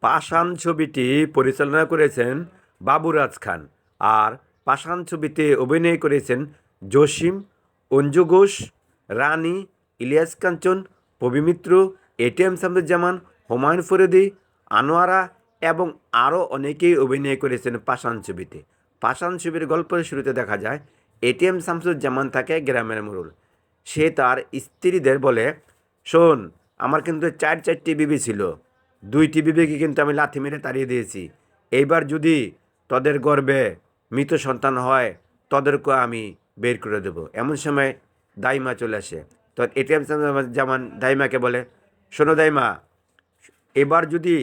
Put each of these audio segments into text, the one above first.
পাষাণ ছবিটি পরিচালনা করেছেন বাবুরাজ খান। আর পাষাণ ছবিতে অভিনয় করেছেন জসিম, অঞ্জু ঘোষ, রানী, ইলিয়াস কাঞ্চন, পবি মিত্র, এটিএম শামসুজ্জামান, হুমায়ুন ফরিদি, আনোয়ারা এবং আরও অনেকেই অভিনয় করেছেন পাষাণ ছবিতে। পাষাণ ছবির গল্পের শুরুতে দেখা যায় এটিএম শামসুজ্জামান থাকে গ্রামের মোড়ল। সে তার স্ত্রীদের বলে, শোন, আমার কিন্তু চারটি বিবি ছিল, 2টি বিবিকে কিন্তু আমি লাথি মেরে তাড়িয়ে দিয়েছি। এইবার যদি তোদের গর্ভে মৃত সন্তান হয়, তোদেরকে আমি বের করে দেবো। এমন সময় দাইমা চলে আসে। তো এটিএম যেমন দাইমাকে বলে, শোনো দাইমা, এবার যদি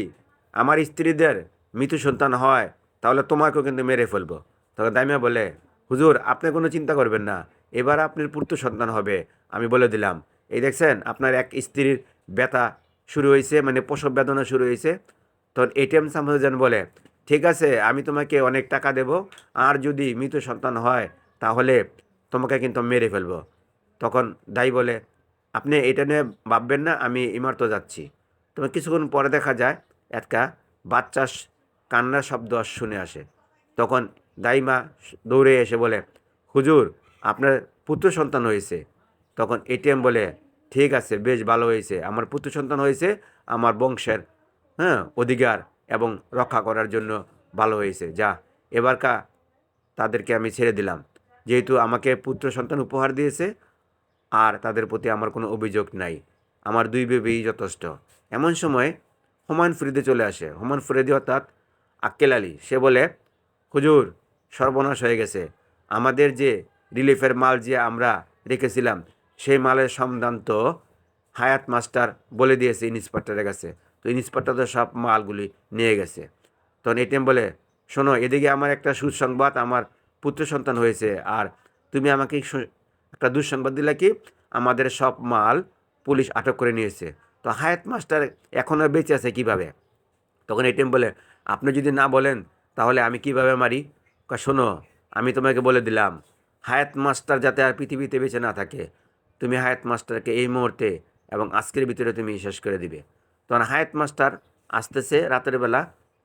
আমার স্ত্রীদের মৃত সন্তান হয় তাহলে তোমাকেও কিন্তু মেরে ফেলবো। তখন দাইমা বলে, হুজুর, আপনি কোনো চিন্তা করবেন না, এবার আপনার পুত্র সন্তান হবে, আমি বলে দিলাম। এই দেখছেন আপনার এক স্ত্রীর ব্যথা শুরু হয়েছে, মানে প্রসব বেদনা শুরু হয়েছে। তখন এটিএম সামুদ্রান বলে, ঠিক আছে, আমি তোমাকে অনেক টাকা দেব, আর যদি মৃত সন্তান হয় তাহলে তোমাকে কিন্তু মেরে ফেলবো। তখন দাই বলে, আপনি এটা নিয়ে ভাববেন না, আমি ইমারত যাচ্ছি। তবে কিছুক্ষণ পরে দেখা যায় একটা বাচ্চা কান্নার শব্দ শুনে আসে। তখন দাইমা দৌড়ে এসে বলে, হুজুর, আপনার পুত্র সন্তান হয়েছে। তখন এটিএম বলে, ঠিক আছে, বেশ ভালো হয়েছে, আমার পুত্র সন্তান হয়েছে, আমার বংশের অধিকার এবং রক্ষা করার জন্য ভালো হয়েছে। যা, এবারকা তাদেরকে আমি ছেড়ে দিলাম, যেহেতু আমাকে পুত্র সন্তান উপহার দিয়েছে, আর তাদের প্রতি আমার কোনো অভিযোগ নাই, আমার 2 বেবিই যথেষ্ট। এমন সময় হুমায়ুন ফরিদি চলে আসে। হুমায়ুন ফরিদি অর্থাৎ আক্কেল আলী, সে বলে, হুজুর, সর্বনাশ হয়ে গেছে, আমাদের যে রিলিফের মাল যে আমরা রেখেছিলাম সেই মালের সন্ধান তো হায়াত মাস্টার বলে দিয়েছে ইন্সপেক্টরের কাছে। তো ইন্সপেক্টর তো সব মালগুলি নিয়ে গেছে। তখন এটিএম বলে, শোনো, এদিকে আমার একটা সুসংবাদ, আমার পুত্র সন্তান হয়েছে, আর তুমি আমাকে একটা দুঃসংবাদ দিলে কি, আমাদের সব মাল পুলিশ আটক করে নিয়েছে। তো হায়াত মাস্টার এখনও বেঁচে আছে কিভাবে? তখন এটিএম বলে, আপনি যদি না বলেন তাহলে আমি কিভাবে মারি? শোনো, আমি তোমাকে বলে দিলাম, হায়াত মাস্টার যাতে আর পৃথিবীতে বেঁচে না থাকে, তুমি হায়াত মাস্টারকে এই মুহূর্তে এবং আজকের ভিতরে তুমি শেষ করে দিবে। তখন হায়াত মাস্টার আসতেছে রাতের বেলা।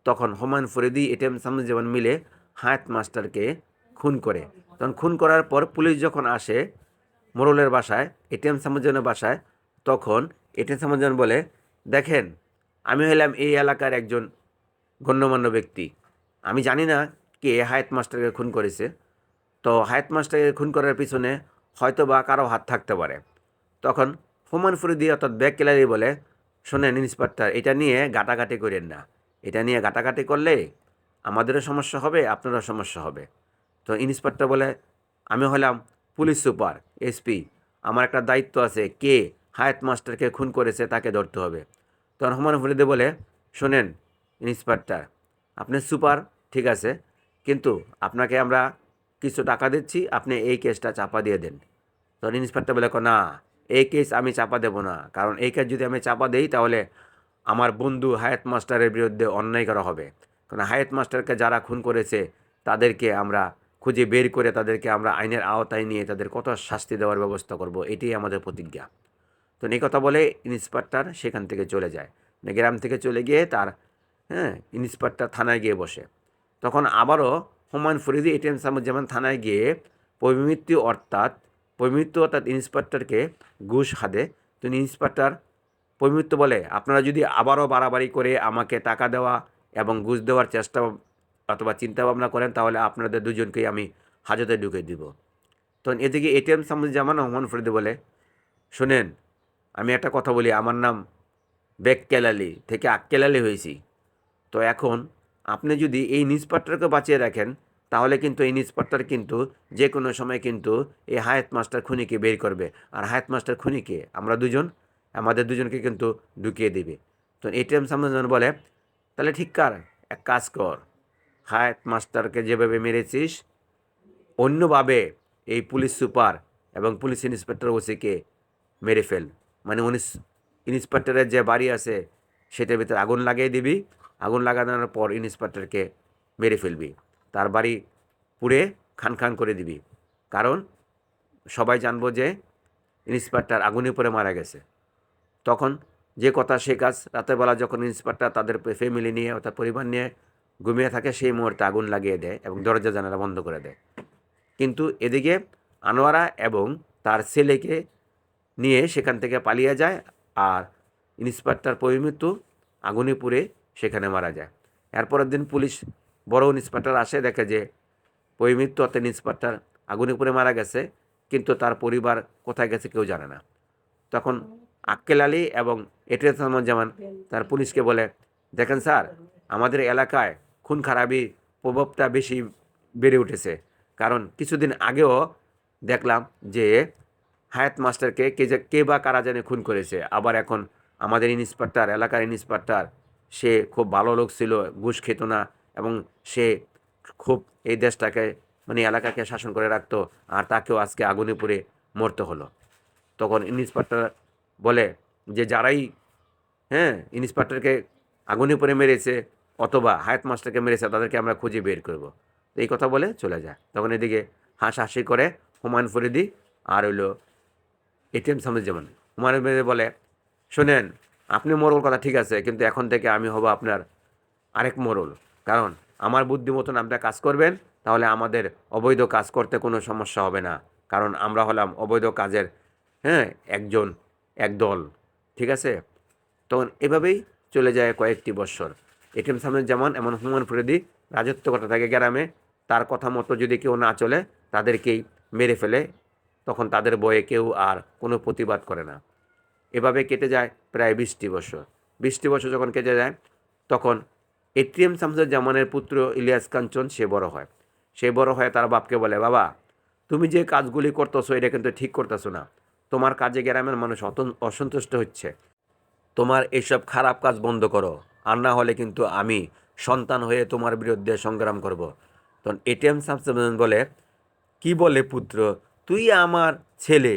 তখন হুমায়ুন ফরিদি, এটিএম শামসুজ্জামান মিলে হায়াত মাস্টারকে খুন করে। তখন খুন করার পর পুলিশ যখন আসে মোড়লের বাসায়, এটিএম শামসুজ্জামানের বাসায়, তখন এটিএম শামসুজ্জামান বলে, দেখেন, আমি হলাম এই এলাকার একজন গণ্যমান্য ব্যক্তি, আমি জানি না কে হায়াত মাস্টারকে খুন করেছে। তো হায়াত মাস্টারকে খুন করার পিছনে হয়তো বা কারো হাত থাকতে পারে। তখন হুমায়ুন ফরিদি অর্থাৎ ব্যাগ কেলারি বলে, শোনেন ইন্সপেক্টর, এটা নিয়ে ঘাটাঘাটি করেন না, এটা নিয়ে ঘাটাঘাটি করলে আমাদেরও সমস্যা হবে, আপনারও সমস্যা হবে। তো ইন্সপেক্টর বলে, আমি হলাম পুলিশ সুপার, এসপি, আমার একটা দায়িত্ব আছে, কে হায়াত মাস্টারকে খুন করেছে তাকে ধরতে হবে। তখন হুমায়ুন ফরিদি বলে, শোনেন ইন্সপেক্টর, আপনি সুপার ঠিক আছে, কিন্তু আপনাকে আমরা কিছু টাকা দিচ্ছি, আপনি এই কেসটা চাপা দিয়ে দেন। তখন ইন্সপেক্টর বলে, না, এই কেস আমি চাপা দেব না, কারণ এই কেস যদি আমি চাপা দেই তাহলে আমার বন্ধু হায়াত মাস্টারের বিরুদ্ধে অন্যায় করা হবে। কারণ হায়াত মাস্টারকে যারা খুন করেছে তাদেরকে আমরা খুঁজে বের করে তাদেরকে আমরা আইনের আওতায় নিয়ে তাদের কত শাস্তি দেওয়ার ব্যবস্থা করব, এটাই আমাদের প্রতিজ্ঞা। তো এই কথা বলে ইন্সপেক্টর সেখান থেকে চলে যায়, মানে গ্রাম থেকে চলে গিয়ে তার ইন্সপেক্টর থানায় গিয়ে বসে। তখন আবারও হুমায়ুন ফরিদি, এটিএম শামসুজ্জামান থানায় গিয়ে পবিমিত্র অর্থাৎ ইন্সপেক্টরকে ঘুষ হাদে। তো ইন্সপেক্টর পবিমিত্র বলে, আপনারা যদি আবারও বাড়াবাড়ি করে আমাকে টাকা দেওয়া এবং ঘুষ দেওয়ার চেষ্টা অথবা চিন্তাভাবনা করেন তাহলে আপনাদের দুজনকেই আমি হাজতে ঢুকে দিব। তখন এদিকে এটিএম শামসুজ্জামান হুমায়ুন ফরিদি বলে, শোনেন, আমি একটা কথা বলি, আমার নাম বেক্কেল আলী থেকে আক্কেল আলী হয়েছি। তো এখন আপনি যদি এই ইন্সপেক্টরকে বাঁচিয়ে রাখেন তাহলে কিন্তু এই ইন্সপেক্টর কিন্তু যে কোনো সময় কিন্তু এই হায়াত মাস্টার খুনিকে বের করবে, আর হায়াত মাস্টার খুনিকে আমরা দুজন, আমাদের দুজনকে কিন্তু ঢুকিয়ে দেবে। তো এটিএম সামনে বলে, তাহলে ঠিক কার, এক কাজ কর, হায়াত মাস্টারকে যেভাবে মেরেছিস অন্যভাবে এই পুলিশ সুপার এবং পুলিশ ইন্সপেক্টর ওসিকে মেরে ফেল। মানে ইন্সপেক্টরের যে বাড়ি আছে সেটার ভিতরে আগুন লাগিয়ে দিবি, আগুন লাগানোর পর ইন্সপেক্টরকে মেরে ফেলবি, তার বাড়ি পুড়ে খান খান করে দিবি, কারণ সবাই জানবো যে ইন্সপেক্টর আগুনে পড়ে মারা গেছে। তখন যে কথা সে কাজ। রাতের বেলা যখন ইন্সপেক্টর তাদের ফ্যামিলি নিয়ে অর্থাৎ পরিবার নিয়ে ঘুমিয়ে থাকে সেই মুহূর্তে আগুন লাগিয়ে দেয় এবং দরজা জানালা বন্ধ করে দেয়। কিন্তু এদিকে আনোয়ারা এবং তার ছেলেকে নিয়ে সেখান থেকে পালিয়ে যায়, আর ইন্সপেক্টর পরিমৃত্যু আগুনে পুড়ে সেখানে মারা যায়। এরপরের দিন পুলিশ বড় ইন্সপেক্টর আসে, দেখে যে পরিমৃত্যু অর্থাৎ ইন্সপেক্টর আগুনে পুড়ে মারা গেছে, কিন্তু তার পরিবার কোথায় গেছে কেউ জানে না। তখন আক্কেল আলী এবং জামান তার পুলিশকে বলে, দেখেন স্যার, আমাদের এলাকায় খুন খারাপি প্রভাবটা বেশি বেড়ে উঠেছে, কারণ কিছুদিন আগেও দেখলাম যে হায়াত মাস্টারকে কে বা কারা জানে খুন করেছে। আবার এখন আমাদের ইন্সপেক্টর, এলাকার ইন্সপেক্টর, সে খুব ভালো লোক ছিল, ঘুষ খেত না এবং সে খুব এই দেশটাকে মানে এলাকাকে শাসন করে রাখতো, আর তাকেও আজকে আগুনে পুড়ে মরতে হলো। তখন ইন্সপেক্টর বলে যে যারাই ইন্সপেক্টরকে আগুনে পুড়ে মেরেছে অথবা হায়াত মাস্টারকে মেরেছে তাদেরকে আমরা খুঁজে বের করব। তো এই কথা বলে চলে যায়। তখন এদিকে হাসাহাসি করে হুমায়ুন ফরিদি আর হইলো শামসুজ্জামান। হুমায়ুন ফরিদি বলে, শোনেন, আপনি মোরল কথা ঠিক আছে, কিন্তু এখন থেকে আমি হব আপনার আরেক মোরল। কারণ আমার বুদ্ধি মতন আপনারা কাজ করবেন, তাহলে আমাদের অবৈধ কাজ করতে কোনো সমস্যা হবে না, কারণ আমরা হলাম অবৈধ কাজের একজন একদল, ঠিক আছে। তখন এভাবেই চলে যায় কয়েকটি বৎসর। শামসুজ্জামান এমন হুমায়ুন ফরিদি রাজত্ব করতে থাকে গ্রামে। তার কথা মতো যদি কেউ না চলে তাদেরকেই মেরে ফেলে, তখন তাদের বয়ে কেউ আর কোনো প্রতিবাদ করে না। এভাবে কেটে যায় প্রায় 20টি বছর। 20টি বছর যখন কেটে যায় তখন শামসুজ্জামানের পুত্র ইলিয়াস কাঞ্চন সে বড় হয়। সে বড় হয়ে তার বাপকে বলে, বাবা, তুমি যে কাজগুলি করতেছো এটা কিন্তু ঠিক করতেছো না, তোমার কাজে গ্রামের মানুষ অসন্তুষ্ট হচ্ছে, তোমার এইসব খারাপ কাজ বন্ধ করো, আর না হলে কিন্তু আমি সন্তান হয়ে তোমার বিরুদ্ধে সংগ্রাম করব। তখন শামসুজ্জামান বলে, কি বলে পুত্র, তুই আমার ছেলে,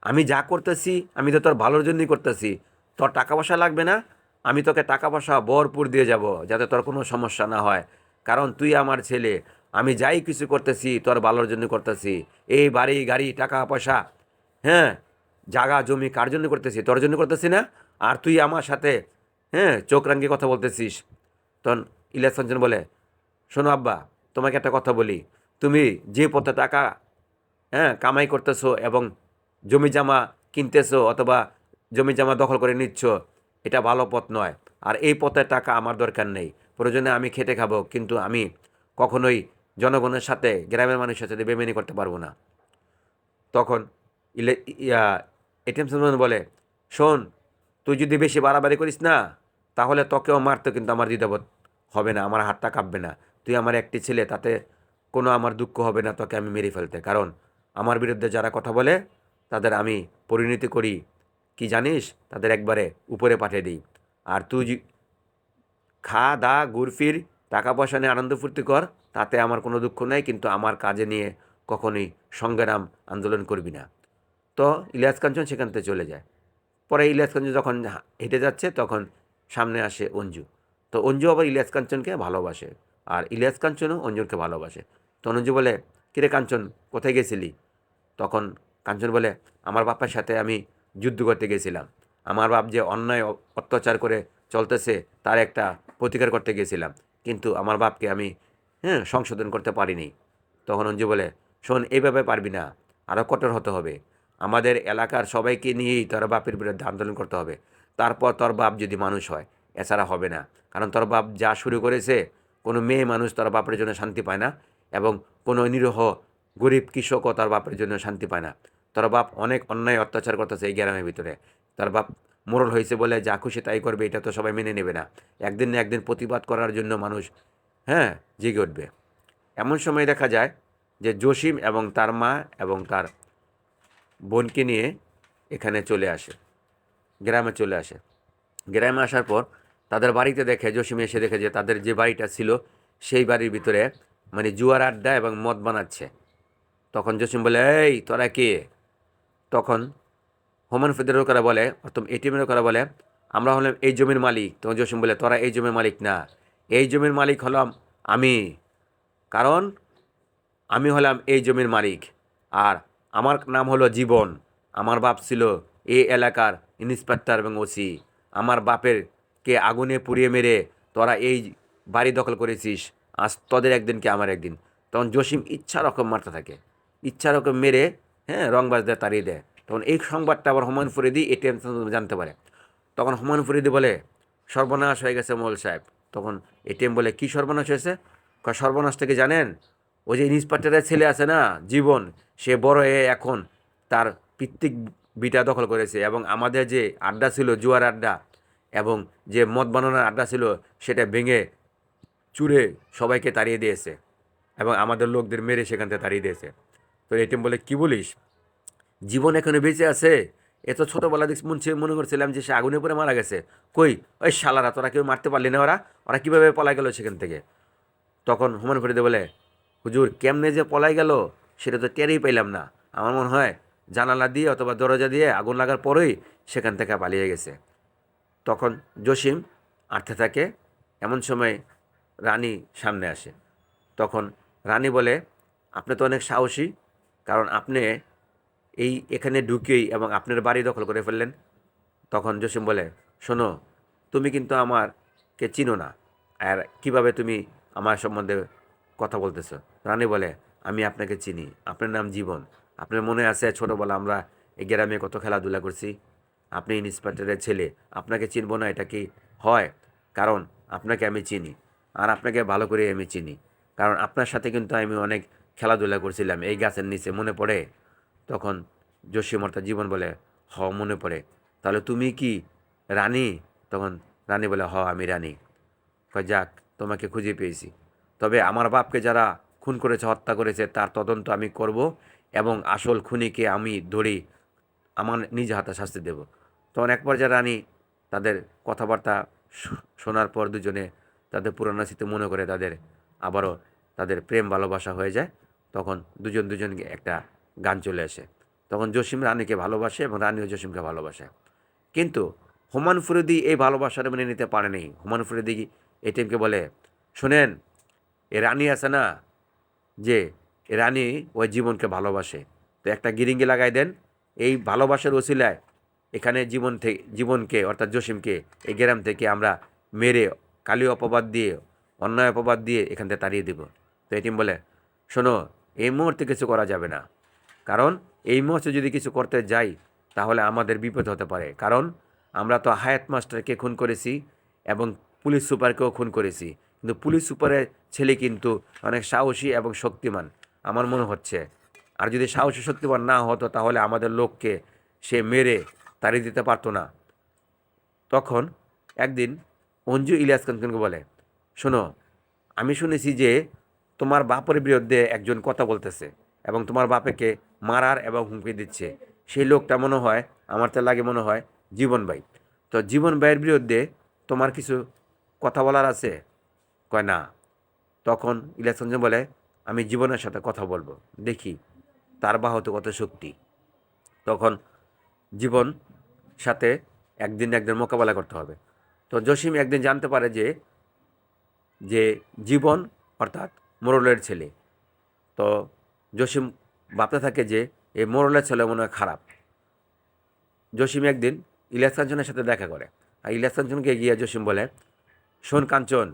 আমি যা করতেছি আমি তো তোর ভালোর জন্যই করতেছি, তোর টাকা পয়সা লাগবে না, আমি তোকে টাকা পয়সা ভরপুর দিয়ে যাব যাতে তোর কোনো সমস্যা না হয়, কারণ তুই আমার ছেলে, আমি যাই কিছু করতেছি তোর ভালোর জন্য করতেছি। এই বাড়ি গাড়ি টাকা পয়সা, হ্যাঁ জাগা জমি কার জন্য করতেছি? তোর জন্য করতেছি না? আর তুই আমার সাথে চোখ রাঙিয়ে কথা বলতেছিস। তখন ইলিয়াস কাঞ্চন বলে, শোনো আব্বা, তোমাকে একটা কথা বলি, তুমি যে পথে টাকা কামাই করতেছো এবং জমি জামা কিনতেছো অথবা জমি জামা দখল করে নিচ্ছ, এটা ভালো পথ নয়। আর এই পথে টাকা আমার দরকার নেই, প্রয়োজনে আমি খেটে খাবো, কিন্তু আমি কখনোই জনগণের সাথে গ্রামের মানুষের সাথে বেমেনি করতে পারবো না। তখন ইলে ইয়া এটিএম সালমান বলে, শোন, তুই যদি বেশি বাড়াবাড়ি করিস না তাহলে তোকেও মারতে কিন্তু আমার দ্বিধাবোধ হবে না, আমার হাতটা কাঁপবে না। তুই আমার একটি ছেলে, তাতে কোনো আমার দুঃখ হবে না তোকে আমি মেরে ফেলতে, কারণ আমার বিরুদ্ধে যারা কথা বলে তাদের আমি পরিণতি করি কি জানিস, তাদের একবারে উপরে পাঠিয়ে দিই। আর তুই খা দা ঘুরফির, টাকা পয়সা নিয়ে আনন্দ ফুর্তি কর, তাতে আমার কোনো দুঃখ নেই, কিন্তু আমার কাজে নিয়ে কখনোই সংগ্রাম আন্দোলন করবি না। তো ইলিয়াস কাঞ্চন সেখান থেকে চলে যায়। পরে ইলিয়াস কাঞ্চন যখন হেঁটে যাচ্ছে তখন সামনে আসে অঞ্জু। তো অঞ্জু আবার ইলিয়াস কাঞ্চনকে ভালোবাসে, আর ইলিয়াস কাঞ্চনও অঞ্জুকে ভালোবাসে। তখন অঞ্জু বলে, কিরে কাঞ্চন, কোথায় গেছিলি? তখন কাঞ্চন বলে, আমার বাবার সাথে আমি যুদ্ধ করতে গেছিলাম, আমার বাপ যে অন্যায় অত্যাচার করে চলতেছে তার একটা প্রতিকার করতে গেছিলাম, কিন্তু আমার বাপকে আমি সংশোধন করতে পারিনি। তখন অঞ্জু বলে, শোন, এইভাবে পারবি না, আরও কঠোর হতে হবে, আমাদের এলাকার সবাইকে নিয়েই তোর বাপের বিরুদ্ধে আন্দোলন করতে হবে, তারপর তোর বাপ যদি মানুষ হয়, এছাড়া হবে না। কারণ তোর বাপ যা শুরু করেছে, কোনো মেয়ে মানুষ তোর বাপের জন্য শান্তি পায় না, এবং কোনো নিরীহ গরিব কৃষকও তার বাপের জন্য শান্তি পায় না। তোর বাপ অনেক অন্যায় অত্যাচার করতেছে এই গ্রামের ভিতরে। তার বাপ মোড়ল হয়েছে বলে যা খুশি তাই করবে, এটা তো সবাই মেনে নেবে না। একদিন না একদিন প্রতিবাদ করার জন্য মানুষ জেগে উঠবে। এমন সময় দেখা যায় যে জসিম এবং তার মা এবং তার বোনকে নিয়ে এখানে চলে আসে, গ্রামে চলে আসে। গ্রামে আসার পর তাদের বাড়িতে দেখে, জসিম এসে দেখে যে তাদের যে বাড়িটা ছিল সেই বাড়ির ভিতরে মানে জুয়ার আড্ডা এবং মদ বানাচ্ছে। তখন জসিম বলে, এই তোরা কে? তখন হোমান ফেদের লোকেরা বলে, অর্থাৎ এটিএমের লোকেরা বলে, আমরা হলাম এই জমির মালিক। তখন জসিম বলে, তোরা এই জমির মালিক না, এই জমির মালিক হলাম আমি, কারণ আমি হলাম এই জমির মালিক, আর আমার নাম হলো জীবন, আমার বাপ ছিল এই এলাকার ইন্সপেক্টর এবং ওসি, আমার বাপের কে আগুনে পুড়িয়ে মেরে তোরা এই বাড়ি দখল করেছিস, আজ তোদের একদিন কি আমার একদিন। তখন জসিম ইচ্ছা রকম মারতে থাকে, ইচ্ছা রকম মেরে রংবাজ দিয়ে তাড়িয়ে দেয়। তখন এই সংবাদটা আবার হুমায়ুন ফরিদি এটিএম জানতে পারে। তখন হুমায়ুন ফরিদি বলে, সর্বনাশ হয়ে গেছে মোল সাহেব। তখন এটিএম বলে, কি সর্বনাশ হয়েছে? সর্বনাশ থেকে জানেন, ওই যে ইন্সপেক্টরের ছেলে আছে না জীবন, সে বড় হয়ে এখন তার পিতৃক বিটা দখল করেছে, এবং আমাদের যে আড্ডা ছিল জুয়ার আড্ডা এবং যে মদ বানানোর আড্ডা ছিল সেটা ভেঙে চুরে সবাইকে তাড়িয়ে দিয়েছে এবং আমাদের লোকদের মেরে সেখান থেকে তাড়িয়ে দিয়েছে। তো এটিএম বলে, কি বলিস? জীবন এখনো বেঁচে আছে? এত ছোটোবেলা মনে করছিলাম যে সে আগুনে পড়ে মারা গেছে। কই ওই শালারা, তোরা কেউ মারতে পারলি না? ওরা ওরা কীভাবে পলাই গেল সেখান থেকে? তখন হুমায়ুন ফরিদে বলে, হুজুর কেমনে যে পলাই গেল সেটা তো টেরই পাইলাম না। আমার মনে হয় জানালা দিয়ে অথবা দরজা দিয়ে আগুন লাগার পরেই সেখান থেকে পালিয়ে গেছে। তখন জসিম আটতে থাকে। এমন সময় রানী সামনে আসে। তখন রানী বলে, আপনি তো অনেক সাহসী, কারণ আপনি এখানে ঢুকেই এবং আপনার বাড়ি দখল করে ফেললেন। তখন জসিম বলে, শোনো, তুমি কিন্তু আমারকে চিনো না, আর কিভাবে তুমি আমার সম্বন্ধে কথা বলতেছো? রানী বলে, আমি আপনাকে চিনি, আপনার নাম জীবন। আপনার মনে আছে ছোটোবেলা আমরা এই গ্রামে কত খেলাধুলা করছি? আপনি ইন্সপেক্টরের ছেলে, আপনাকে চিনব না এটা কি হয়? কারণ আপনাকে আমি চিনি, আর আপনাকে ভালো করে আমি চিনি, কারণ আপনার সাথে কিন্তু আমি অনেক খেলাধুলা করছিলাম এই গাছের নিচে, মনে পড়ে? তখন জসিম অর্থাৎ জীবন বলে, মনে পড়ে। তাহলে তুমি কি রানী? তখন রানী বলে, আমি রানী। যাক, তোমাকে খুঁজে পেয়েছি। তবে আমার বাপকে যারা খুন করেছে, হত্যা করেছে, তার তদন্ত আমি করব এবং আসল খুনিকে আমি ধরি আমার নিজ হাতে শাস্তি দেব। তখন এক পর্যায়ে রানী তাদের কথাবার্তা শোনার পর দুজনে তাদের পুরনো স্মৃতি মনে করে আবারও তাদের প্রেম ভালোবাসা হয়ে যায়। তখন দুজনকে একটা গান চলে আসে। তখন জসিম রানীকে ভালোবাসে এবং রানীও জসিমকে ভালোবাসে। কিন্তু হুমায়ুন ফরিদি এই ভালোবাসাটা মেনে নিতে পারেনি। হুমায়ুন ফরিদি এটিএমকে বলে, শোনেন, এ রানী আছে না, যে এ রানী ওই জীবনকে ভালোবাসে, তো একটা গিরিঙ্গি লাগাই দেন। এই ভালোবাসার ওসিলায় এখানে জীবনকে অর্থাৎ জসিমকে এই গ্রাম থেকে আমরা মেরে কালি অপবাদ দিয়ে, অন্যায় অপবাদ দিয়ে এখান থেকে তাড়িয়ে দেব। তো এটিএম বলে, শোনো, এই মুহূর্তে কিছু করা যাবে না, কারণ এই মুহূর্তে যদি কিছু করতে যাই তাহলে আমাদের বিপদ হতে পারে। কারণ আমরা তো হায়াত মাস্টারকে খুন করেছি এবং পুলিশ সুপারকেও খুন করেছি, কিন্তু পুলিশ সুপারের ছেলে কিন্তু অনেক সাহসী এবং শক্তিমান আমার মনে হচ্ছে। আর যদি সাহসী শক্তিমান না হতো তাহলে আমাদের লোককে সে মেরে তাড়িয়ে দিতে পারতো না। তখন একদিন অঞ্জু ইলিয়াস খানকে বলে, শোনো, আমি শুনেছি যে তোমার বাপের বিরুদ্ধে একজন কথা বলতেছে এবং তোমার বাপেকে মারার এবং হুমকি দিচ্ছে। সেই লোকটা মনে হয়, আমার তো লাগে মনে হয় জীবন ভাই। তো জীবন ভাইয়ের বিরুদ্ধে তোমার কিছু কথা বলার আছে? কয় না। তখন ইলিয়াস খান বলে, আমি জীবনের সাথে কথা বলবো, দেখি তার বাহুতে কত শক্তি। তখন জীবন সাথে একদিন মোকাবেলা করতে হবে। তো জসিম একদিন জানতে পারে যে যে জীবন অর্থাৎ মোরলের ছেলে। তো জসিম ভাবতে থাকে যে এই মোরলের ছেলে মনে হয় খারাপ। জসিম একদিন ইলিয়াস কাঞ্চনের সাথে দেখা করে, আর ইলিয়াস কাঞ্চনকে গিয়ে জসিম বলে, শোন কাঞ্চন,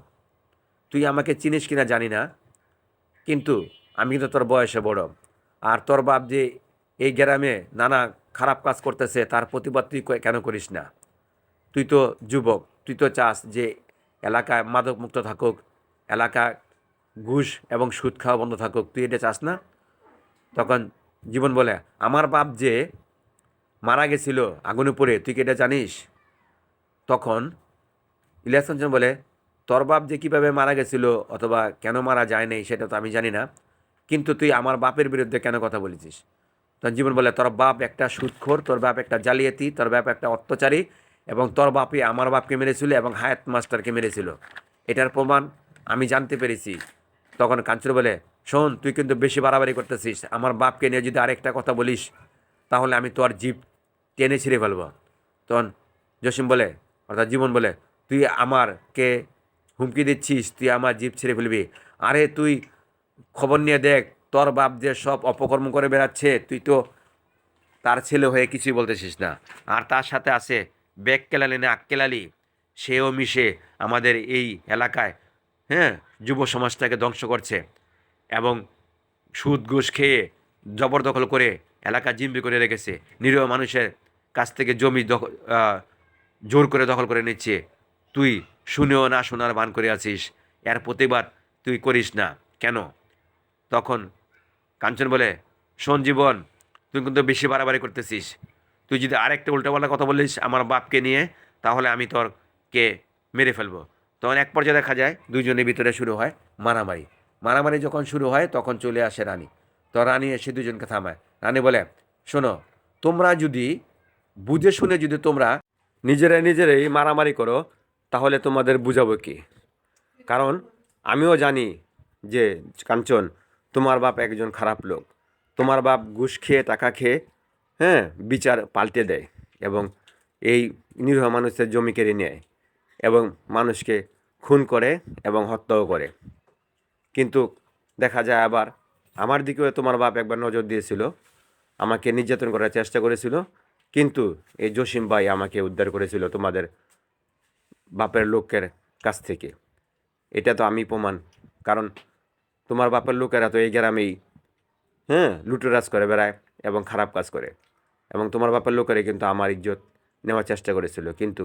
তুই আমাকে চিনিস কিনা জানি না, কিন্তু আমি কিন্তু তোর বয়সে বড়, আর তোর বাপ যে এই গ্রামে নানা খারাপ কাজ করতেছে তার প্রতিবাদ তুই কেন করিস না? তুই তো যুবক, তুই তো চাস যে এলাকায় মাদক মুক্ত থাকুক, এলাকা ঘুষ এবং সুদ খাওয়া বন্ধ থাকুক, তুই এটা চাস না? তখন জীবন বলে, আমার বাপ যে মারা গেছিল আগুনে পড়ে, তুই কি এটা জানিস? তখন ইলিয়াস কাঞ্চন বলে, তোর বাপ যে কীভাবে মারা গেছিল অথবা কেন মারা যায় নাই সেটা তো আমি জানি না, কিন্তু তুই আমার বাপের বিরুদ্ধে কেন কথা বলেছিস? তখন জীবন বলে, তোর বাপ একটা সুদখোর, তোর বাপ একটা জালিয়াতি, তোর বাপ একটা অত্যাচারী, এবং তোর বাপই আমার বাপকে মেরেছিল এবং হায়াত মাস্টারকে মেরেছিল, এটার প্রমাণ আমি জানতে পেরেছি। তখন কাঞ্চন বলে, শোন, তুই কিন্তু বেশি বাড়াবাড়ি করতেছিস, আমার বাপকে নিয়ে যদি আরেকটা কথা বলিস তাহলে আমি তোর জিভ টেনে ছিঁড়ে ফেলবো। তখন জসিম বলে অর্থাৎ জীবন বলে, তুই আমারকে হুমকি দিচ্ছিস, তুই আমার জিভ ছিঁড়ে ফেলবি? আরে তুই খবর নিয়ে দেখ, তোর বাপ যে সব অপকর্ম করে বেড়াচ্ছে, তুই তো তার ছেলে হয়ে কিছুই বলতেছিস না, আর তার সাথে আছে বেক্কেলালি না আক্কেলালি, সেও মিশে আমাদের এই এলাকায়, হ্যাঁ, যুব সমাজটাকে ধ্বংস করছে এবং সুদ ঘুষ খেয়ে জবরদখল করে এলাকা জিম্মি করে রেখেছে। নিরীহ মানুষের কাছ থেকে জমি জোর করে দখল করে নিচ্ছে। তুই শুনেও না শোনার ভান করে আছিস, এর প্রতিবাদ তুই করিস না কেন? তখন কাঞ্চন বলে, শোন জীবন, তুই কিন্তু বেশি বাড়াবাড়ি করতেছিস। তুই যদি আরেকটা উল্টাপাল্টা কথা বলিস আমার বাপকে নিয়ে, তাহলে আমি তোরকে মেরে ফেলবো। তখন এক পর্যায়ে দেখা যায় দুজনের ভিতরে শুরু হয় মারামারি। মারামারি যখন শুরু হয় তখন চলে আসে রানী। তো রানী এসে দুজনকে থামায়। রানী বলে, শোনো, তোমরা যদি বুঝে শুনে যদি তোমরা নিজেরাই মারামারি করো, তাহলে তোমাদের বুঝাবো কি? কারণ আমিও জানি যে কাঞ্চন, তোমার বাপ একজন খারাপ লোক। তোমার বাপ ঘুষ খেয়ে টাকা খেয়ে, হ্যাঁ, বিচার পাল্টে দেয় এবং এই নিরীহ মানুষের জমি কেড়ে নেয় এবং মানুষকে খুন করে এবং হত্যাও করে। কিন্তু দেখা যায় আবার আমার দিকেও তোমার বাপ একবার নজর দিয়েছিল, আমাকে নির্যাতন করার চেষ্টা করেছিল, কিন্তু এই জসিম ভাই আমাকে উদ্ধার করেছিল তোমাদের বাপের লোকের কাছ থেকে। এটা তো আমি প্রমাণ। কারণ তোমার বাপের লোকেরা তো এই গ্রামেই, হ্যাঁ, লুটোরাজ করে বেড়ায় এবং খারাপ কাজ করে, এবং তোমার বাপের লোকেরাই কিন্তু আমার ইজ্জত নেওয়ার চেষ্টা করেছিল, কিন্তু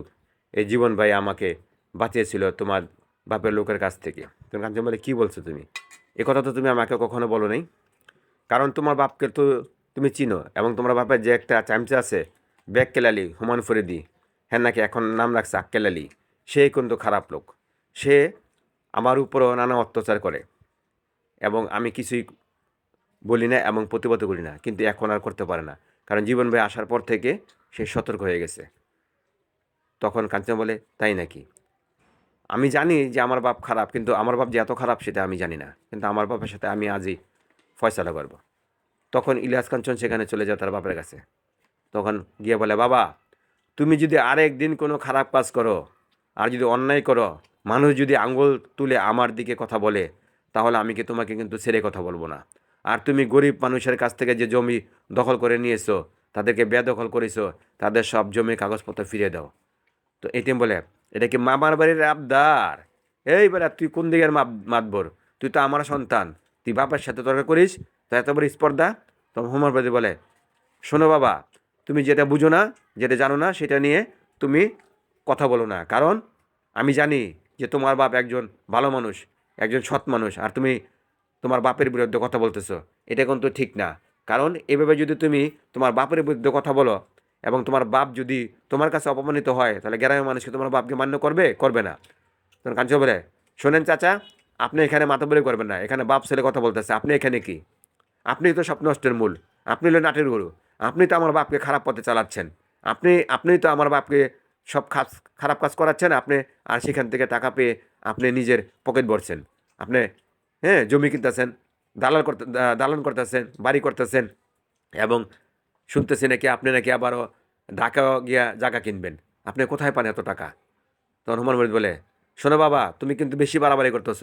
এই জীবন ভাই আমাকে বাঁচিয়েছিল তোমার বাপের লোকের কাছ থেকে। তুমি কাঞ্চন বলে, কী বলছো তুমি? এ কথা তো তুমি আমাকে কখনো বলো নাই। কারণ তোমার বাপকে তো তুমি চিনো, এবং তোমার বাপের যে একটা চামচা আছে বেক্কেলালি হুমান ফরিদি, হ্যাঁ নাকি এখন নাম রাখছে আক্কেলালি, সে কিন্তু খারাপ লোক। সে আমার উপরও নানা অত্যাচার করে এবং আমি কিছুই বলি না এবং প্রতিবাদ করি না, কিন্তু এখন আর করতে পারে না, কারণ জীবন ভাই আসার পর থেকে সে সতর্ক হয়ে গেছে। তখন কাঞ্চন বলে, তাই নাকি? আমি জানি যে আমার বাপ খারাপ, কিন্তু আমার বাপ যে এত খারাপ সেটা আমি জানি না, কিন্তু আমার বাপের সাথে আমি আজই ফয়সালা করব। তখন ইলিয়াস কাঞ্চন সেখানে চলে যায় তার বাপের কাছে। তখন গিয়ে বলে, বাবা, তুমি যদি আরেক দিন কোনো খারাপ কাজ করো আর যদি অন্যায় করো, মানুষ যদি আঙ্গুল তুলে আমার দিকে কথা বলে, তাহলে আমি কি তোমাকে কিন্তু ছেড়ে কথা বলবো না। আর তুমি গরিব মানুষের কাছ থেকে যে জমি দখল করে নিয়েছো, তাদেরকে বেদখল করেছো, তাদের সব জমির কাগজপত্র ফিরিয়ে দাও। তো এটিএম বলে, এটা কি মামার বাড়ির আবদার? এই বেটা, তুই কোন দিকের মাতবর? তুই তো আমার সন্তান, তুই বাপের সাথে তর্ক করিস? তো এত বড় স্পর্ধা? তো হোমার বাড়ি বলে, শোনো বাবা, তুমি যেটা বুঝো না, যেটা জানো না, সেটা নিয়ে তুমি কথা বলো না। কারণ আমি জানি যে তোমার বাপ একজন ভালো মানুষ, একজন সৎ মানুষ, আর তুমি তোমার বাপের বিরুদ্ধে কথা বলতেছো। এটা কিন্তু ঠিক না। কারণ এভাবে যদি তুমি তোমার বাপের বিরুদ্ধে কথা বলো এবং তোমার বাপ যদি তোমার কাছে অপমানিত হয়, তাহলে গ্রামের মানুষকে তোমার বাপকে মান্য করবে? করবে না। তখন কাঞ্চ বলে, শোনেন চাচা, আপনি এখানে মাতাবরি করবেন না। এখানে বাপ ছেলে কথা বলতেছে, আপনি এখানে কি? আপনি তো স্বপ্ন নষ্টের মূল, আপনি হলেন নাটের গরু। আপনি তো আমার বাপকে খারাপ পথে চালাচ্ছেন। আপনিই তো আমার বাপকে সব খারাপ কাজ করাচ্ছেন। আপনি আর সেখান থেকে টাকা পেয়ে আপনি নিজের পকেট ভরছেন। আপনি, হ্যাঁ, জমি কিনতেছেন, দালান করতেছেন, বাড়ি করতেছেন, এবং শুনতেছি নাকি আপনি নাকি আবারও ঢাকা গিয়া জায়গা কিনবেন। আপনি কোথায় পান এত টাকা? তখন হুমায়ুন মজিদ বলে, শোনো বাবা, তুমি কিন্তু বেশি বাড়াবাড়ি করতেছ।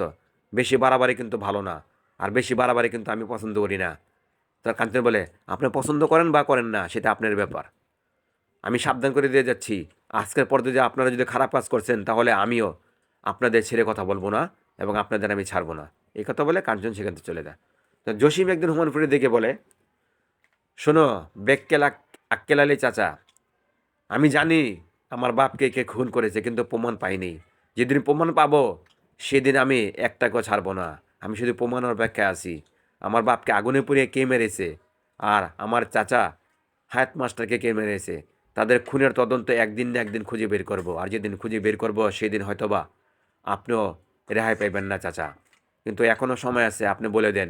বেশি বাড়াবাড়ি কিন্তু ভালো না, আর বেশি বাড়াবাড়ি কিন্তু আমি পছন্দ করি না। তার কাঞ্চন বলে, আপনি পছন্দ করেন বা করেন না, সেটা আপনার ব্যাপার। আমি সাবধান করে দিয়ে যাচ্ছি, আজকের পর যদি আপনারা যদি খারাপ কাজ করছেন, তাহলে আমিও আপনাদের ছেড়ে কথা বলবো না এবং আপনাদের আমি ছাড়বো না। এই কথা বলে কাঞ্চন সেখান থেকে চলে যায়। তো জসিম একদিন হুমায়ুন ফরিদ দেখে বলে, শোনো আক্কেলালি চাচা, আমি জানি আমার বাপকে কে খুন করেছে, কিন্তু প্রমাণ পাইনি। যেদিন প্রমাণ পাবো সেদিন আমি একটাকেও ছাড়বো না। আমি শুধু প্রমাণের অপেক্ষায় আছি। আমার বাপকে আগুনে পুড়িয়ে কে মেরেছে আর আমার চাচা হায়াত মাস্টারকে কে মেরেছে, তাদের খুনের তদন্ত একদিন না একদিন খুঁজে বের করব। আর যেদিন খুঁজে বের করব সেদিন হয়তোবা আপনিও রেহাই পাইবেন না চাচা। কিন্তু এখনও সময় আছে, আপনি বলে দেন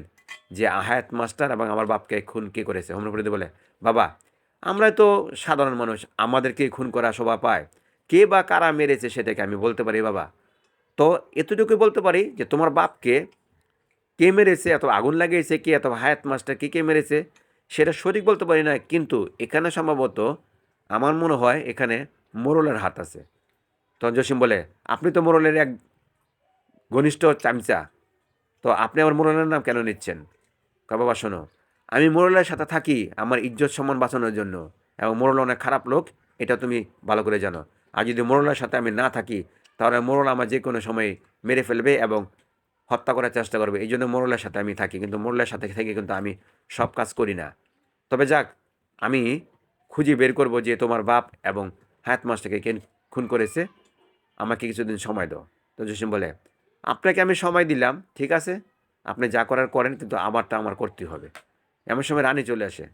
যে হায়াত মাস্টার এবং আমার বাপকে খুন কে করেছে। হোমরা ফরিদ বলে, বাবা, আমরা তো সাধারণ মানুষ, আমাদেরকে খুন করা শোভা পায়। কে বা কারা মেরেছে সেটাকে আমি বলতে পারি বাবা। তো এতটুকুই বলতে পারি যে তোমার বাপকে কে মেরেছে, এত আগুন লাগিয়েছে কে, এত হায়াত মাস্টার কে মেরেছে, সেটা সঠিক বলতে পারি না, কিন্তু এখানে সম্ভবত আমার মনে হয় এখানে মোরলের হাত আছে। তখন জসিম বলে, আপনি তো মোরলের এক ঘনিষ্ঠ চামচা, তো আপনি আমার মোরলের নাম কেন নিচ্ছেন? বাবা শোনো, আমি মোরলের সাথে থাকি আমার ইজ্জত সম্মান বাঁচানোর জন্য, এবং মোরল অনেক খারাপ লোক, এটা তুমি ভালো করে জানো। আর যদি মোড়লের সাথে আমি না থাকি তাহলে মোড়ল আমার যে কোনো সময় মেরে ফেলবে এবং হত্যা করার চেষ্টা করবে। এই জন্য মোড়লের সাথে আমি থাকি, কিন্তু মোড়লের সাথে থেকে কিন্তু আমি সব কাজ করি না। তবে যাক, আমি খুঁজে বের করব যে তোমার বাপ এবং হায়াত মাস্টারকে কে খুন করেছে। আমাকে কিছুদিন সময় দাও। তো জসিম বলে, আপনাকে আমি সময় দিলাম, ঠিক আছে, আপনি যা করার করেন, কিন্তু আমারটা আমার করতে হবে। এমন সময় রানী চলে আসে।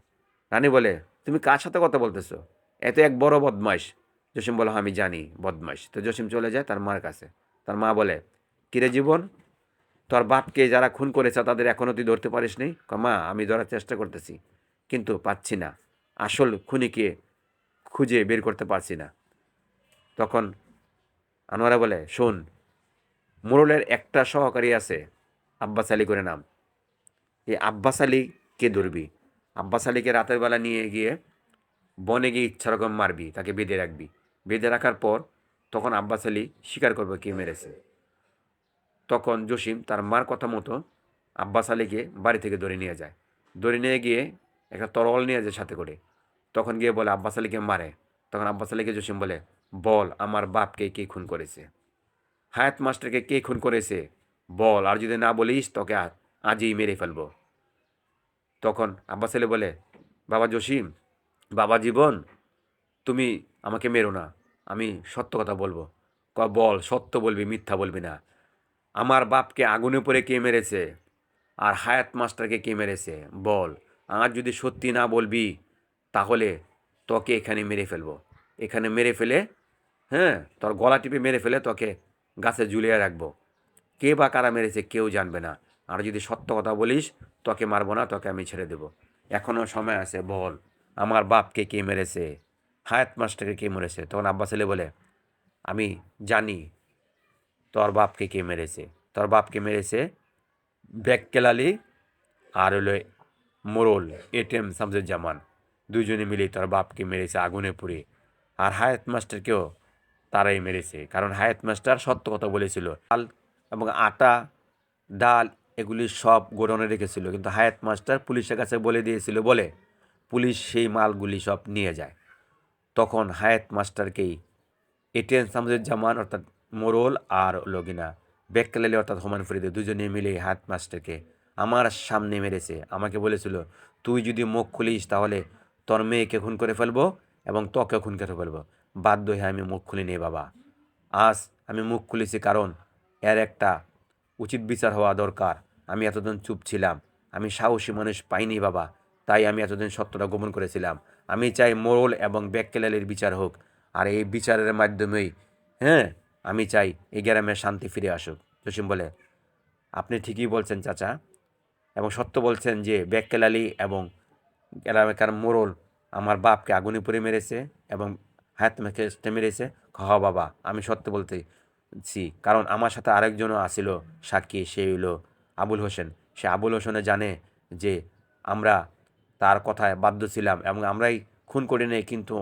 রানী বলে, তুমি কার সাথে কথা বলতেছো? এত এক বড় বদমাইশ। জসিম বলে, আমি জানি বদমাইশ। তো জসিম চলে যায় তার মার কাছে। তার মা বলে, কিরে জীবন, তোর বাপকে যারা খুন করেছে তাদের এখনও তুই ধরতে পারিস নি? মা, আমি ধরার চেষ্টা করতেছি কিন্তু পাচ্ছি না, আসল খুনিকে খুঁজে বের করতে পারছি না। তখন আনোয়ারা বলে, শোন, মোড়লের একটা সহকারী আছে, আব্বাস আলী করে নাম। এই আব্বাস আলীকে ধরবি। আব্বাস আলীকে রাতের বেলা নিয়ে গিয়ে বনে গিয়ে ইচ্ছা রকম মারবি, তাকে বেঁধে রাখবি। বেঁধে রাখার পর তখন আব্বাস আলী স্বীকার করবে কে মেরেছে। তখন জসিম তার মার কথা মতো আব্বাস আলীকে বাড়ি থেকে ধরে নিয়ে যায়। ধরে নিয়ে গিয়ে একটা তরোয়াল নিয়ে যায় সাথে করে। তখন গিয়ে বলে আব্বাস আলীকে মারে। তখন আব্বাস আলীকে জসিম বলে, বল আমার বাপকে কে খুন করেছে, হায়াত মাস্টারকে কে খুন করেছে বল, আর যদি না বলিস তোকে আজই মেরে ফেলবো। তখন আব্বাস আলী বলে, বাবা জসিম, বাবা জীবন, তুমি আমাকে মেরো না, আমি সত্য কথা বলবো। বল, সত্য বলবি, মিথ্যা বলবি না। আমার বাপকে আগুনে পড়ে কে মেরেছে আর হায়াত মাস্টারকে কে মেরেছে বল। আর যদি সত্যি না বলবি তাহলে তোকে এখানে মেরে ফেলবো। এখানে মেরে ফেলে, হ্যাঁ, তোর গলা টিপে মেরে ফেলে তোকে গাছে ঝুলিয়ে রাখবো। কে বা কারা মেরেছে কেউ জানবে না। আর যদি সত্য কথা বলিস তোকে মারবো না, তোকে আমি ছেড়ে দেবো। এখনও সময় আছে, বল আমার বাপকে কে মেরেছে, হায়াত মাস্টারকে কে মেরেছে। তখন আব্বাস আলী বলে, আমি জানি তোর বাপকে কে মেরেছে। তোর বাপকে মেরেছে বেক্কেল আলী আর হলো মোড়ল এটিএম শামসুজ্জামান। দুজনে মিলে তোর বাপকে মেরেছে আগুনে পুড়ে। আর হায়াত মাস্টারকেও তারাই মেরেছে, কারণ হায়াত মাস্টার সত্য কথা বলেছিল। ডাল এবং আটা, ডাল এগুলি সব গোডাউনে রেখেছিল, কিন্তু হায়াত মাস্টার পুলিশের কাছে বলে দিয়েছিল বলে পুলিশ সেই মালগুলি সব নিয়ে যায়। তখন হায়াত মাস্টারকেই এটিএম শামসুজ্জামান অর্থাৎ মোড়ল আর লগিনা বেক্কেল আলী অর্থাৎ হুমায়ুন ফরিদ দুজনে মিলে হায়াত মাস্টারকে আমার সামনে মেরেছে। আমাকে বলেছিল, তুই যদি মুখ খুলিস তাহলে তোর মেয়েকে খুন করে ফেলবো এবং তোকেও খুন করে ফেলবো। বাধ্য হয়ে আমি মুখ খুলিনি বাবা। আজ আমি মুখ খুলেছি কারণ এর একটা উচিত বিচার হওয়া দরকার। আমি এতদিন চুপ ছিলাম, আমি সাহসী মানুষ পাইনি বাবা, তাই আমি এতদিন সত্যটা গোপন করেছিলাম। আমি চাই মোড়ল এবং বেক্কেল আলীর বিচার হোক, আর এই বিচারের মাধ্যমেই, হ্যাঁ, আমি চাই এই গ্রামে শান্তি ফিরে আসুক। জসিম বলে, আপনি ঠিকই বলছেন চাচা, এবং সত্য বলছেন যে বেক্কেল আলী এবং এলাকার মোড়ল আমার বাপকে আগুনে পুড়ে মেরেছে এবং হায়াত মেখে মেরেছে। বাবা, আমি সত্য বলতেছি, কারণ আমার সাথে আরেকজনও আসিল সাক্ষী, সে হইল আবুল হোসেন। সে আবুল হোসেনে জানে যে আমরা তার কথায় বাধ্য ছিলাম এবং আমরাই খুন করে নেই, কিন্তু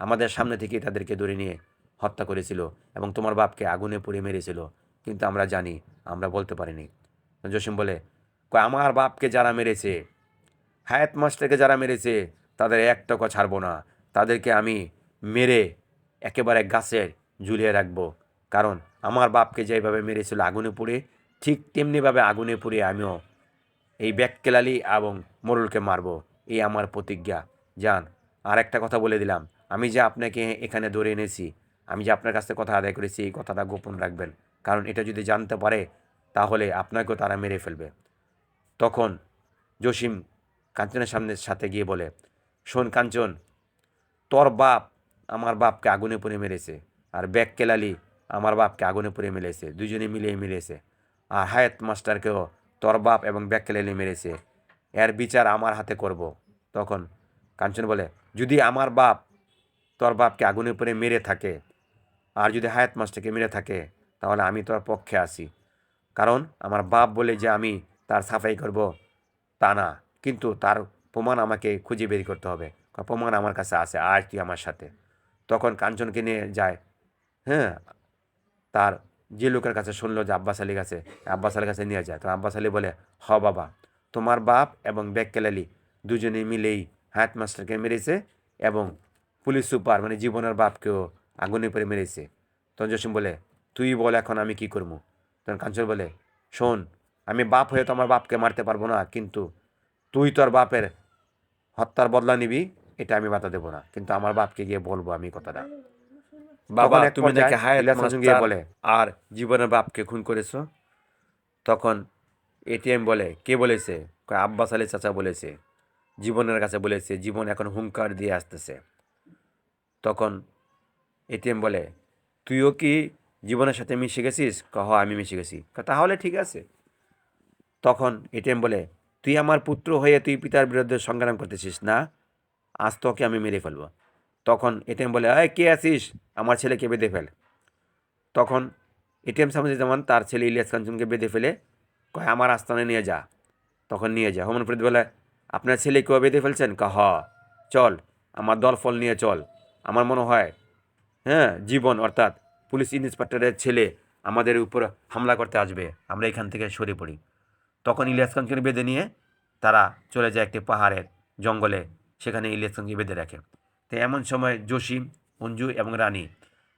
আমাদের সামনে থেকেই তাদেরকে ধরে নিয়ে হত্যা করেছিল এবং তোমার বাপকে আগুনে পুড়ে মেরেছিল, কিন্তু আমরা জানি, আমরা বলতে পারিনি। জসিম বলে, আমার বাপকে যারা মেরেছে, হায়াত মাস্টারকে যারা মেরেছে, তাদের একটাও ছাড়বো না। তাদেরকে আমি মেরে একেবারে গাছের ঝুলিয়ে রাখবো, কারণ আমার বাপকে যেভাবে মেরেছিল আগুনে পুড়ে, ঠিক তেমনিভাবে আগুনে পুড়ে আমিও এই বেক্কেল আলী এবং মোড়লকে মারবো। এই আমার প্রতিজ্ঞা। যান, আর একটা কথা বলে দিলাম, আমি যে আপনাকে এখানে ধরে এনেছি, আমি যে আপনার কাছ থেকে কথা আদায় করেছি, এই কথাটা গোপন রাখবেন, কারণ এটা যদি জানতে পারে তাহলে আপনাকেও তারা মেরে ফেলবে। তখন জসিম কাঞ্চনের সাথে গিয়ে বলে, শোন কাঞ্চন, তোর বাপ আমার বাপকে আগুনে পুড়ে মেরেছে, আর বেক্কেল আলী আমার বাপকে আগুনে পুড়ে মেরেছে, দুজনে মিলিয়ে মেরেছে। আর হায়াত মাস্টারকেও তোর বাপ এবং বেক্কেল আলী মেরেছে। এর বিচার আমার হাতে করব। তখন কাঞ্চন বলে, যদি আমার বাপ তোর বাপকে আগুনে পুড়ে মেরে থাকে আর যদি হায়াত মাস্টারকে মেরে থাকে তাহলে আমি তোর পক্ষে আছি, কারণ আমার বাপ বলে যে আমি তার সাফাই করব তা না, কিন্তু তার প্রমাণ আমাকে খুঁজে বের করতে হবে। প্রমাণ আমার কাছে আছে, আয় তুই আমার সাথে। তখন কাঞ্চনকে নিয়ে যায়, হ্যাঁ, তার যে লোকের কাছে শুনলো যে আব্বাস আলীর কাছে, আব্বাস আলীর কাছে নিয়ে যায়। তো আব্বাস আলী বলে, হ বাবা, তোমার বাপ এবং বেক্কেল আলী দুজনে মিলেই হায়াত মাস্টারকে মেরেছে এবং পুলিশ সুপার মানে জীবনের বাপকেও আগুনে পড়ে মেরেছে। তখন জসিম বলে, তুই বল এখন আমি কি করবো? তখন কাঞ্চন বলে, শোন, আমি বাপ হয়ে তো আমার বাপকে মারতে পারবো না, কিন্তু তুই তোর বাপের হত্যার বদলা নিবি, এটা আমি বাধা দেবো না, কিন্তু আমার বাপকে গিয়ে বলবো আমি কথাটা। বাবা, তখন এক তুমি পর্যায়ে নাকি হায়াত ইলিয়াস কাঞ্চন গিয়ে মাস্টার। বলে, আর জীবনের বাপকে খুন করেছো? তখন এটিএম বলে, কে বলেছে? কয়, আব্বাস আলী চাচা বলেছে, জীবনের কাছে বলেছে, জীবন এখন হুঙ্কার দিয়ে আসতেছে। তখন এটিএম বলে, তুইও কি জীবনের সাথে মিশে গেছিস? হ, আমি মিশে গেছি। তাহলে ঠিক আছে। তখন এটিএম বলে, তুই আমার পুত্র হয়ে তুই পিতার বিরুদ্ধে সংগ্রাম করতেছিস না? আজ তোকে আমি মেরে ফেলবো। তখন এটিএম বলে, এই কে আছিস? আমার ছেলেকে বেঁধে ফেল। তখন এটিএম শামসুজ্জামান তার ছেলে ইলিয়াস কাঞ্চনকে বেঁধে ফেলে কয়, আমার আস্তানে নিয়ে যা। তখন নিয়ে যা। হুমায়ুন ফরিদ বলে, আপনার ছেলেকেও বেঁধে ফেলছেন? হ, চল, আমার দল ফল নিয়ে চল। আমার মনে হয়, হ্যাঁ, জীবন অর্থাৎ পুলিশ ইন্সপেক্টরের ছেলে আমাদের উপর হামলা করতে আসবে, আমরা এখান থেকে সরে পড়ি। তখন ইলিয়াস খানকে বেঁধে নিয়ে তারা চলে যায় একটি পাহাড়ের জঙ্গলে, সেখানে ইলিয়াস খানকে বেঁধে রাখে। তো এমন সময় জসিম, অঞ্জু এবং রানী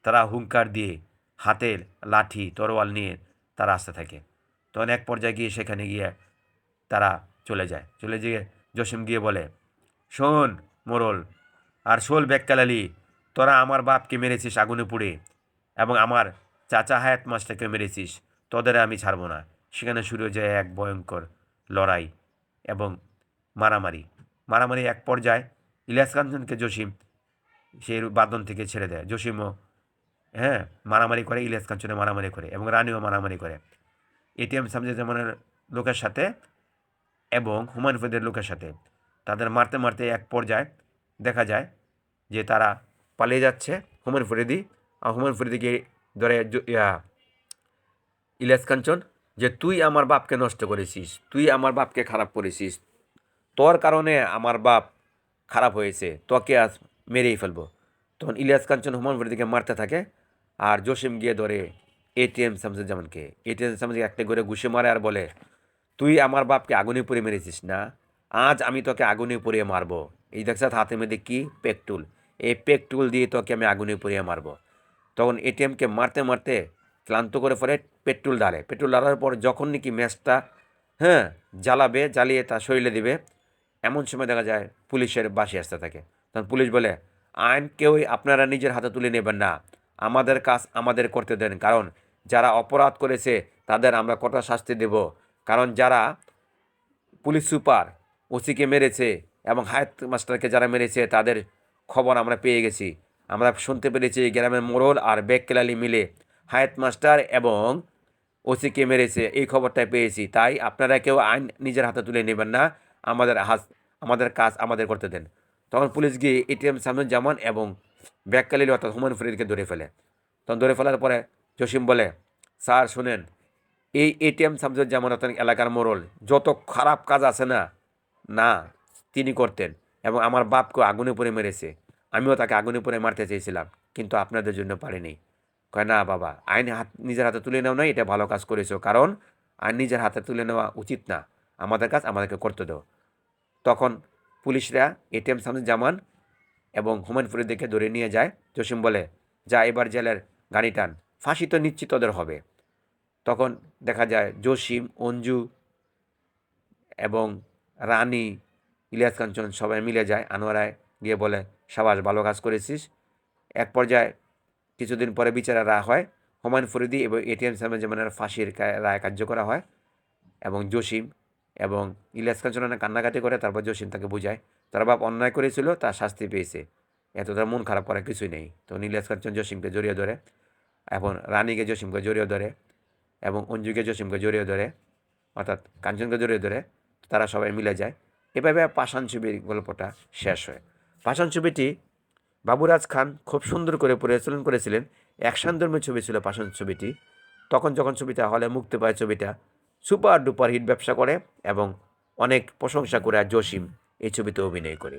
তারা হুঙ্কার দিয়ে হাতের লাঠি তরোয়াল নিয়ে তারা আসতে থাকে। তখন এক পর্যায়ে গিয়ে সেখানে গিয়ে তারা চলে গিয়ে জসিম গিয়ে বলে, শোন মোরল আর শোল বেক্কালালি, তোরা আমার বাপকে মেরেছিস আগুনে পুড়ে, এবং আমার চাচা হায়াত মাস্টারকে মেরেছিস, তোদের আমি ছাড়বো না। সেখানে শুরু হয়ে যায় এক ভয়ঙ্কর লড়াই এবং মারামারি এক পর্যায়ে ইলিয়াস কাঞ্চনকে জসিম সেই বাঁধন থেকে ছেড়ে দেয়। জসিমও, হ্যাঁ, মারামারি করে, ইলিয়াস কাঞ্চনে মারামারি করে এবং রানীও মারামারি করে এটিএম শামসুজ্জামানের লোকের সাথে এবং হুমায়ুন ফরিদের লোকের সাথে। তাদের মারতে মারতে এক পর্যায়ে দেখা যায় যে তারা পালিয়ে যাচ্ছে। হুমায়ুন ফরিদিকে ধরে ইলিয়াস কাঞ্চন, যে তুই আমার বাপকে নষ্ট করেছিস, তুই আমার বাপকে খারাপ করেছিস, তোর কারণে আমার বাপ খারাপ হয়েছে, তোকে আজ মেরেই ফেলবো। তখন ইলিয়াস কাঞ্চন হুমায়ুন ফরিদিকে মারতে থাকে, আর জসিম গিয়ে ধরে এটিএম শামসুজ্জামানকে। এটিএম শামসুজ্জামান একটা করে ঘুষে মারে আর বলে, তুই আমার বাপকে আগুনে পুড়িয়ে মেরেছিস না, আজ আমি তোকে আগুনে পুড়িয়ে মারবো। এই দেখছ হাতে মধ্যে কি? পেকটুল। এই পেকটুল দিয়ে তোকে আমি আগুনে পুড়িয়ে মারবো। তখন এটিএমকে মারতে মারতে ক্লান্ত করে ফেলে, পেট্রোল ঢালার পর যখন নাকি ম্যাচটা, হ্যাঁ, জ্বালিয়ে তা শরীরে দিবে, এমন সময় দেখা যায় পুলিশের বাসি আসতে থাকে। তখন পুলিশ বলে, আইন কেউই আপনারা নিজের হাতে তুলে নেবেন না, আমাদের কাজ আমাদের করতে দেন, কারণ যারা অপরাধ করেছে তাদের আমরা কঠোর শাস্তি দেব। কারণ যারা পুলিশ সুপার ওসিকে মেরেছে এবং হায়াত মাস্টারকে যারা মেরেছে তাদের খবর আমরা পেয়ে গেছি। আমরা শুনতে পেরেছি গ্রামের মোড়ল আর বেককেলালি মিলে হায়াত মাস্টার এবং ওসিকে মেরেছে, এই খবরটাই পেয়েছি। তাই আপনারা কেউ আইন নিজের হাতে তুলে নেবেন না, আমাদের কাজ আমাদের করতে দেন। তখন পুলিশ গিয়ে এটিএম শামসুজ্জামান এবং বেককালিল অর্থাৎ হুমায়ুন ফরিদকে ধরে ফেলে। তখন ধরে ফেলার পরে জসিম বলে, স্যার শুনেন, এই এটিএম শামসুজ্জামান অর্থাৎ এলাকার মোড়ল যত খারাপ কাজ আছে না, না, তিনি করতেন, এবং আমার বাপকে আগুনে পুড়ে মেরেছে। আমিও তাকে আগুনে পুড়ে মারতে চেয়েছিলাম, কিন্তু আপনাদের জন্য পারিনি। কয়, না বাবা, আইন নিজের হাতে তুলে নেও নাই, এটা ভালো কাজ করেছো, কারণ আইন নিজের হাতে তুলে নেওয়া উচিত না, আমাদের কাজ আমাদেরকে করতে দাও। তখন পুলিশরা এটিএম শামসুজ্জামান এবং হুমায়ুন ফরিদকে ধরে নিয়ে যায়। জসিম বলে, যা এবার জেলের গাড়ি টান, ফাঁসি তো নিশ্চিত ওদের হবে। তখন দেখা যায় জসিম, অঞ্জু এবং রানী, ইলিয়াস কাঞ্চন সবাই মিলে যায়। আনোয়ারায় গিয়ে বলে, সাবাস, ভালো কাজ করেছিস। এক পর্যায়ে কিছুদিন পরে বিচারের রায় হয়, হুমায়ুন ফরিদি এবং এটিএম শামসুজ্জামানের ফাঁসির রায় কার্যকর হয়, এবং জসিম এবং ইলিয়াস কাঞ্চন কান্নাকাটি করে। তারপর জসিম তাকে বুঝায় তার বাপ অন্যায় করেছিল, তার শাস্তি পেয়েছে, এত তার মন খারাপ করার কিছুই নেই। তখন ইলিয়াস কাঞ্চন জসিমকে জড়িয়ে ধরে, এখন রানীকে জসিমকে জড়িয়ে ধরে এবং অঞ্জুকে জসিমকে জড়িয়ে ধরে, অর্থাৎ কাঞ্চনকে জড়িয়ে ধরে, তারা সবাই মিলে যায়। এভাবে পাষাণ ছবির গল্পটা শেষ হয়। পাষাণ ছবিটি বাবুরাজ খান খুব সুন্দর করে পরিচালনা করেছিলেন। অ্যাকশনধর্মী ছবি ছিল পাষাণ ছবিটি। তখন যখন ছবিটা হলে মুক্তি পায়, ছবিটা সুপার ডুপার হিট ব্যবসা করে এবং অনেক প্রশংসা করে আর জসিম এই ছবিতে অভিনয় করে।